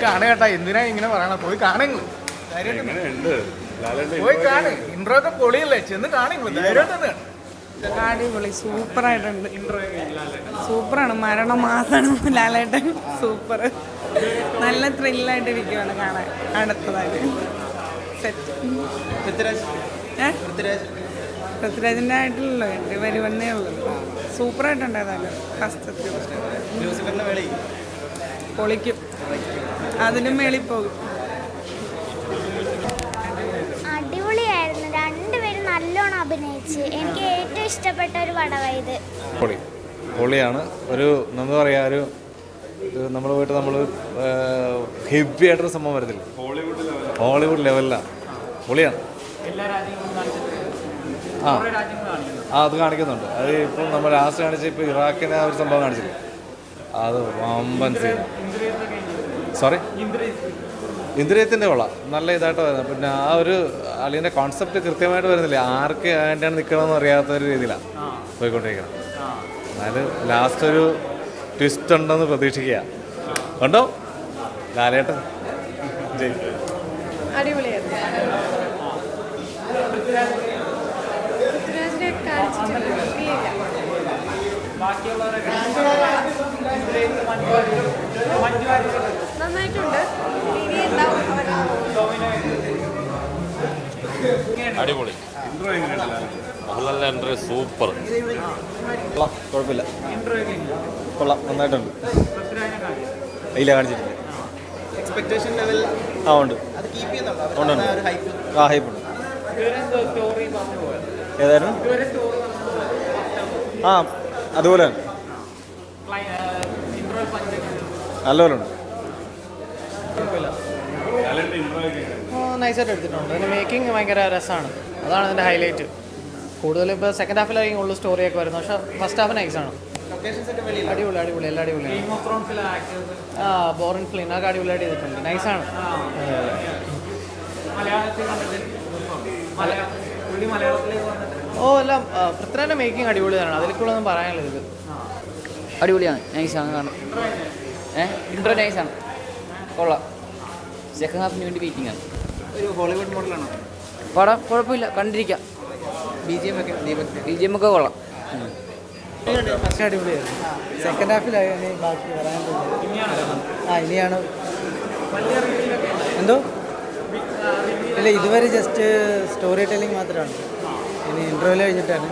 കാണുക കേട്ടാ, എന്തിനാ ഇങ്ങനെ പറയണ? പോയി കാണുങ്ങൾ, പോയി കാണു. ഇൻട്രോ ഒക്കെ പൊളിയല്ലേ, ചെന്ന് കാണുങ്ങൾ, ധൈര്യമായിട്ട് തന്നെയാണ്. അടിപൊളി, സൂപ്പറായിട്ടുണ്ട്. സൂപ്പറാണ്. മരണമാസമാണ് ലാലേട്ടൻ. സൂപ്പർ, നല്ല ത്രില്ലായിട്ടിരിക്കുവാണ് കാണാൻ. അടുത്തതായിട്ട് പൃഥ്വിരാജിൻ്റെ ആയിട്ടുള്ളൂ, എൻ്റെ വരുവന്നേ ഉള്ളൂ. സൂപ്പറായിട്ടുണ്ട്. ഏതായാലും ഫസ്റ്റ് പൊളിക്കും, അതിനും മേളിൽ പോകും. അടിപൊളിയായിരുന്നു, രണ്ടുപേരും നല്ലോണം അഭിനയിച്ച്. എനിക്ക് ഏറ്റവും ഇഷ്ടപ്പെട്ട ഒരു പടമായത്. പൊളിയാണ്. ഒരു എന്താ പറയുക, ഒരു നമ്മൾ പോയിട്ട് നമ്മൾ ഹെവി ആയിട്ടൊരു സംഭവം വരത്തില്ല, ഹോളിവുഡ് ലെവലിലാണ്. പൊളിയാണ്. അത് കാണിക്കുന്നുണ്ട്. അത് ഇപ്പം നമ്മൾ ലാസ്റ്റ് കാണിച്ച ഇപ്പോൾ ഇറാഖിനെ ഒരു സംഭവം കാണിച്ചില്ല, അത് വമ്പൻ സീൻ. സോറി, ഇന്ദ്രിയത്തിൻ്റെ കൊള്ളാം, നല്ല ഇതായിട്ട് വരുന്നത്. പിന്നെ ആ ഒരു അളിയൻ്റെ കോൺസെപ്റ്റ് കൃത്യമായിട്ട് വരുന്നില്ല, ആർക്ക് വേണ്ടിയാണ് നിൽക്കണമെന്ന് അറിയാത്ത ഒരു രീതിയിലാണ് പോയിക്കൊണ്ടിരിക്കണം. എന്നാലും ലാസ്റ്റ് ഒരു ട്വിസ്റ്റ് ഉണ്ടെന്ന് പ്രതീക്ഷിക്കുക. ഉണ്ടോ? ലാലേട്ടൻ അടിപൊളിയായിരുന്നു. നന്നായിട്ടുണ്ട്. അടിപൊളി, നല്ല എൻട്രി, സൂപ്പർ. കുഴപ്പമില്ല, കൊള്ളാം, നന്നായിട്ടുണ്ട്. ഇല്ല, കാണിച്ചിട്ടില്ല. ആ ഉണ്ട്, ഉണ്ട്. ആ ഹൈപ്പുണ്ട്. ഏതായിരുന്നു? ആ അതുപോലെ തന്നെ നല്ലപോലെ ഉണ്ട്. നൈസായിട്ട് എടുത്തിട്ടുണ്ട്. അതിൻ്റെ മേക്കിംഗ് ഭയങ്കര രസമാണ്, അതാണ് അതിൻ്റെ ഹൈലൈറ്റ്. കൂടുതലും ഇപ്പോൾ സെക്കൻഡ് ഹാഫിലായിരിക്കും ഉള്ള സ്റ്റോറിയൊക്കെ വരുന്നത്, പക്ഷേ ഫസ്റ്റ് ഹാഫ് നൈസാണ്. അടിപൊളി, അടിപൊളി, എല്ലാം അടിപൊളിയാണ്. ആ ബോറിൻ ഫിലിം ഒക്കെ അടിപൊളിയായിട്ട് ചെയ്തിട്ടുണ്ട്, നൈസാണ്. ഓ എല്ലാം പൃഥ്വിരാജിൻ്റെ മേക്കിംഗ് അടിപൊളിയാണ്, അതിലേക്കുള്ളതൊന്നും പറയാനുള്ളത്. ഇത് അടിപൊളിയാണ്, നൈസാണ് കാണാൻ. ഇൻട്രോ നൈസാണ്, കൊള്ളാം. സെക്കൻഡ് ഹാഫിന് വേണ്ടി വെയിറ്റിംഗ് ആണ്. ഒരു ഹോളിവുഡ് മോഡലാണോ പടം? കുഴപ്പമില്ല, കണ്ടിരിക്കാം. ബി ജി എം ഒക്കെ കൊള്ളാം. അടിപൊളിയായിരുന്നു. സെക്കൻഡ് ഹാഫിലായി ബാക്കി പറയാൻ ഇനിയാണ് എന്തോ ഇല്ല, ഇതുവരെ ജസ്റ്റ് സ്റ്റോറി ടെല്ലിംഗ് മാത്രമാണ്. ഇനി ഇൻ്റർവ്യൂല് കഴിഞ്ഞിട്ടാണ്